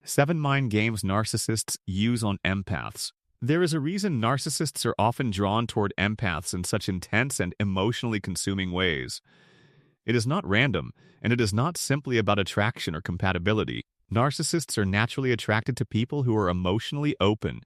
7 mind games narcissists use on empaths. There is a reason narcissists are often drawn toward empaths in such intense and emotionally consuming ways. It is not random, and it is not simply about attraction or compatibility. Narcissists are naturally attracted to people who are emotionally open,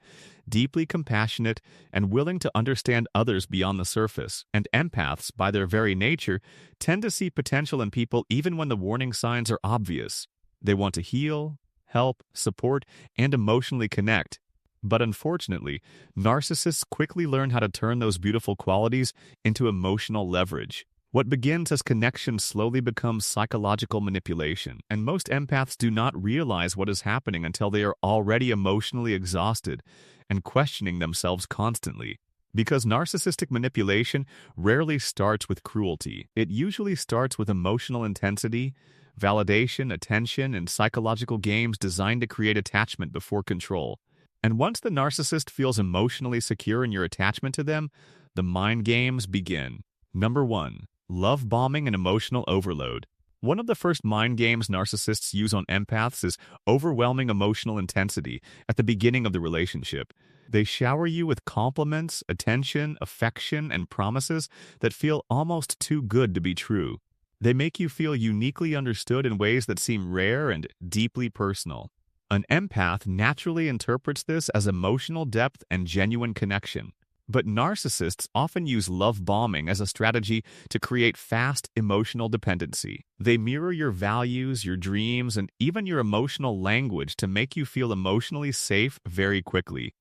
deeply compassionate, and willing to understand others beyond the surface. And empaths, by their very nature, tend to see potential in people even when the warning signs are obvious. They want to heal, help, support, and emotionally connect. But unfortunately, narcissists quickly learn how to turn those beautiful qualities into emotional leverage. What begins as connection slowly becomes psychological manipulation, and most empaths do not realize what is happening until they are already emotionally exhausted and questioning themselves constantly. Because narcissistic manipulation rarely starts with cruelty. It usually starts with emotional intensity, validation, attention, and psychological games designed to create attachment before control. And once the narcissist feels emotionally secure in your attachment to them, the mind games begin. Number 1. Love bombing and emotional overload. One of the first mind games narcissists use on empaths is overwhelming emotional intensity at the beginning of the relationship. They shower you with compliments, attention, affection, and promises that feel almost too good to be true. They make you feel uniquely understood in ways that seem rare and deeply personal. An empath naturally interprets this as emotional depth and genuine connection. But narcissists often use love bombing as a strategy to create fast emotional dependency. They mirror your values, your dreams, and even your emotional language to make you feel emotionally safe very quickly.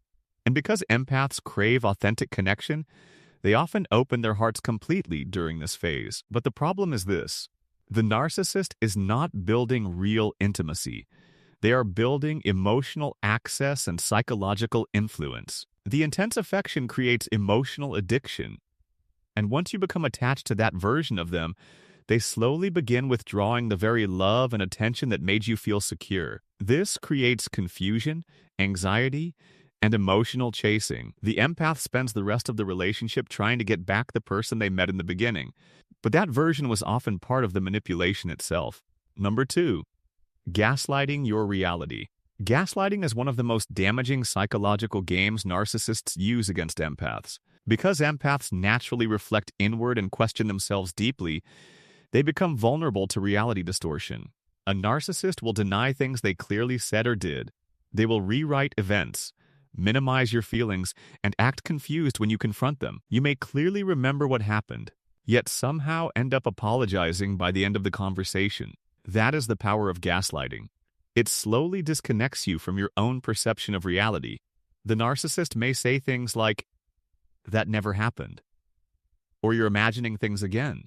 And because empaths crave authentic connection, they often open their hearts completely during this phase. But the problem is this: the narcissist is not building real intimacy. They are building emotional access and psychological influence. The intense affection creates emotional addiction. And once you become attached to that version of them, they slowly begin withdrawing the very love and attention that made you feel secure. This creates confusion, anxiety, and emotional chasing. The empath spends the rest of the relationship trying to get back the person they met in the beginning. But that version was often part of the manipulation itself. Number 2. Gaslighting your reality. Gaslighting is one of the most damaging psychological games narcissists use against empaths. Because empaths naturally reflect inward and question themselves deeply, they become vulnerable to reality distortion. A narcissist will deny things they clearly said or did. They will rewrite events, minimize your feelings, and act confused when you confront them. You may clearly remember what happened, yet somehow end up apologizing by the end of the conversation. That is the power of gaslighting. It slowly disconnects you from your own perception of reality. The narcissist may say things like, "That never happened," or "You're imagining things again."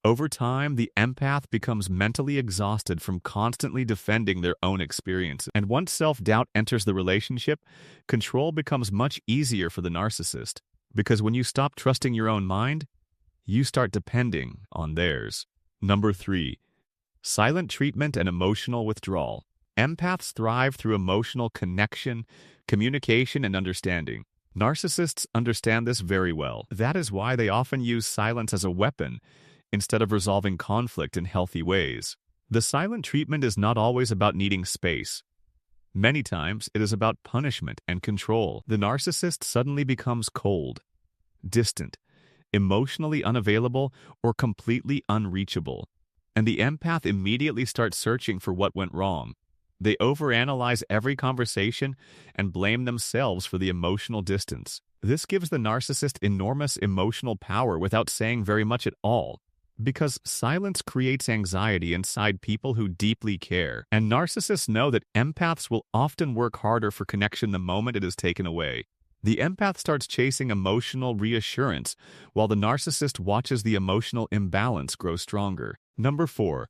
Over time, the empath becomes mentally exhausted from constantly defending their own experience. And once self-doubt enters the relationship, control becomes much easier for the narcissist. Because when you stop trusting your own mind, you start depending on theirs. Number 3. Silent treatment and emotional withdrawal. Empaths thrive through emotional connection, communication, and understanding. Narcissists understand this very well. That is why they often use silence as a weapon instead of resolving conflict in healthy ways. The silent treatment is not always about needing space. Many times, it is about punishment and control. The narcissist suddenly becomes cold, distant, emotionally unavailable, or completely unreachable. And the empath immediately starts searching for what went wrong. They overanalyze every conversation and blame themselves for the emotional distance. This gives the narcissist enormous emotional power without saying very much at all. Because silence creates anxiety inside people who deeply care. And narcissists know that empaths will often work harder for connection the moment it is taken away. The empath starts chasing emotional reassurance, while the narcissist watches the emotional imbalance grow stronger. Number 4.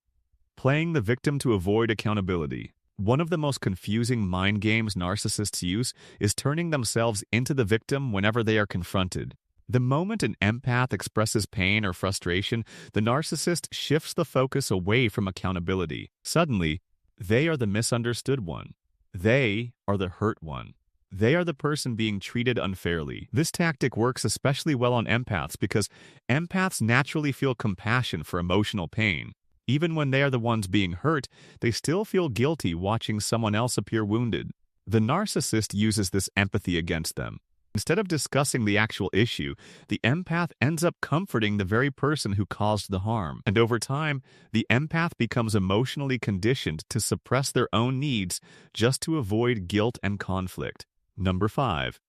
Playing the victim to avoid accountability. One of the most confusing mind games narcissists use is turning themselves into the victim whenever they are confronted. The moment an empath expresses pain or frustration, the narcissist shifts the focus away from accountability. Suddenly, they are the misunderstood one. They are the hurt one. They are the person being treated unfairly. This tactic works especially well on empaths because empaths naturally feel compassion for emotional pain. Even when they are the ones being hurt, they still feel guilty watching someone else appear wounded. The narcissist uses this empathy against them. Instead of discussing the actual issue, the empath ends up comforting the very person who caused the harm. And over time, the empath becomes emotionally conditioned to suppress their own needs just to avoid guilt and conflict. Number 5.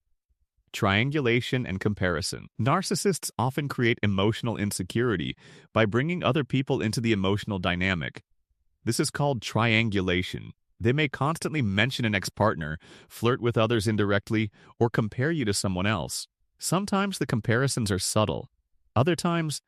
Triangulation and comparison. Narcissists often create emotional insecurity by bringing other people into the emotional dynamic. This is called triangulation. They may constantly mention an ex-partner, flirt with others indirectly, or compare you to someone else. Sometimes the comparisons are subtle. Other times,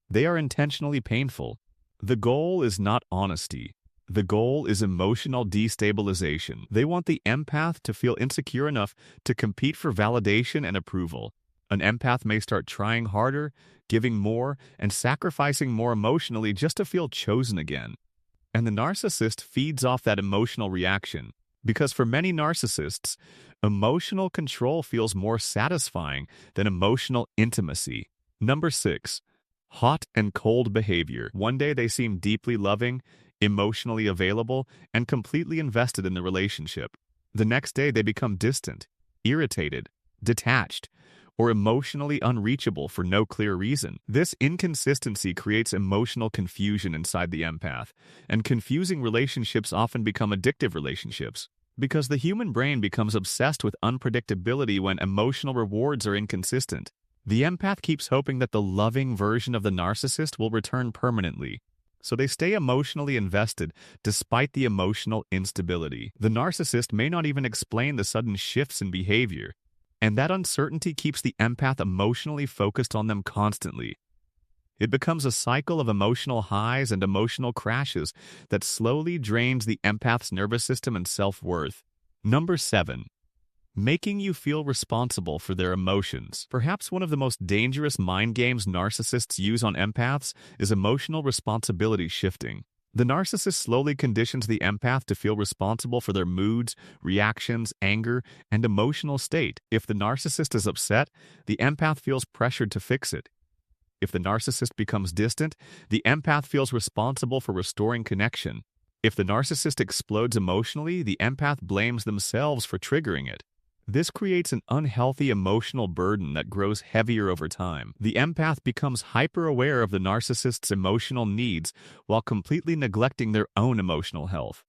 they are intentionally painful. The goal is not honesty. The goal is emotional destabilization. They want the empath to feel insecure enough to compete for validation and approval. An empath may start trying harder, giving more, and sacrificing more emotionally just to feel chosen again. And the narcissist feeds off that emotional reaction. Because for many narcissists, emotional control feels more satisfying than emotional intimacy. Number 6. Hot and cold behavior. One day they seem deeply loving, emotionally available, and completely invested in the relationship. The next day they become distant, irritated, detached, or emotionally unreachable for no clear reason. This inconsistency creates emotional confusion inside the empath, and confusing relationships often become addictive relationships. Because the human brain becomes obsessed with unpredictability when emotional rewards are inconsistent. The empath keeps hoping that the loving version of the narcissist will return permanently. So they stay emotionally invested despite the emotional instability. The narcissist may not even explain the sudden shifts in behavior, and that uncertainty keeps the empath emotionally focused on them constantly. It becomes a cycle of emotional highs and emotional crashes that slowly drains the empath's nervous system and self-worth. Number 7. Making you feel responsible for their emotions. Perhaps one of the most dangerous mind games narcissists use on empaths is emotional responsibility shifting. The narcissist slowly conditions the empath to feel responsible for their moods, reactions, anger, and emotional state. If the narcissist is upset, the empath feels pressured to fix it. If the narcissist becomes distant, the empath feels responsible for restoring connection. If the narcissist explodes emotionally, the empath blames themselves for triggering it. This creates an unhealthy emotional burden that grows heavier over time. The empath becomes hyper-aware of the narcissist's emotional needs while completely neglecting their own emotional health.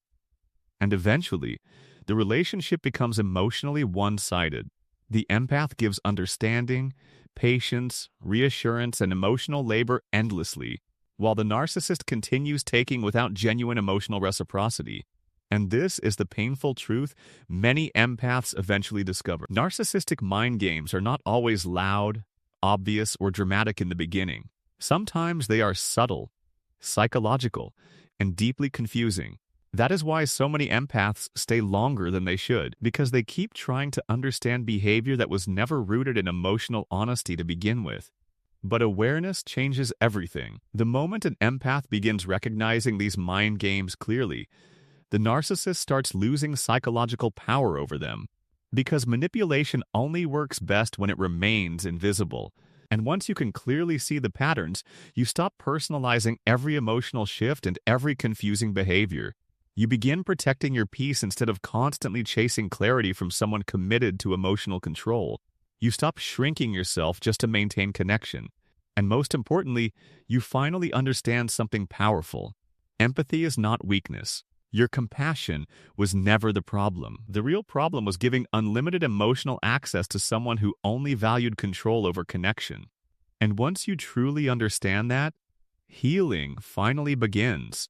And eventually, the relationship becomes emotionally one-sided. The empath gives understanding, patience, reassurance, and emotional labor endlessly, while the narcissist continues taking without genuine emotional reciprocity. And this is the painful truth many empaths eventually discover. Narcissistic mind games are not always loud, obvious, or dramatic in the beginning. Sometimes they are subtle, psychological, and deeply confusing. That is why so many empaths stay longer than they should, because they keep trying to understand behavior that was never rooted in emotional honesty to begin with. But awareness changes everything. The moment an empath begins recognizing these mind games clearly, the narcissist starts losing psychological power over them, because manipulation only works best when it remains invisible. And once you can clearly see the patterns, you stop personalizing every emotional shift and every confusing behavior. You begin protecting your peace instead of constantly chasing clarity from someone committed to emotional control. You stop shrinking yourself just to maintain connection. And most importantly, you finally understand something powerful. Empathy is not weakness. Your compassion was never the problem. The real problem was giving unlimited emotional access to someone who only valued control over connection. And once you truly understand that, healing finally begins.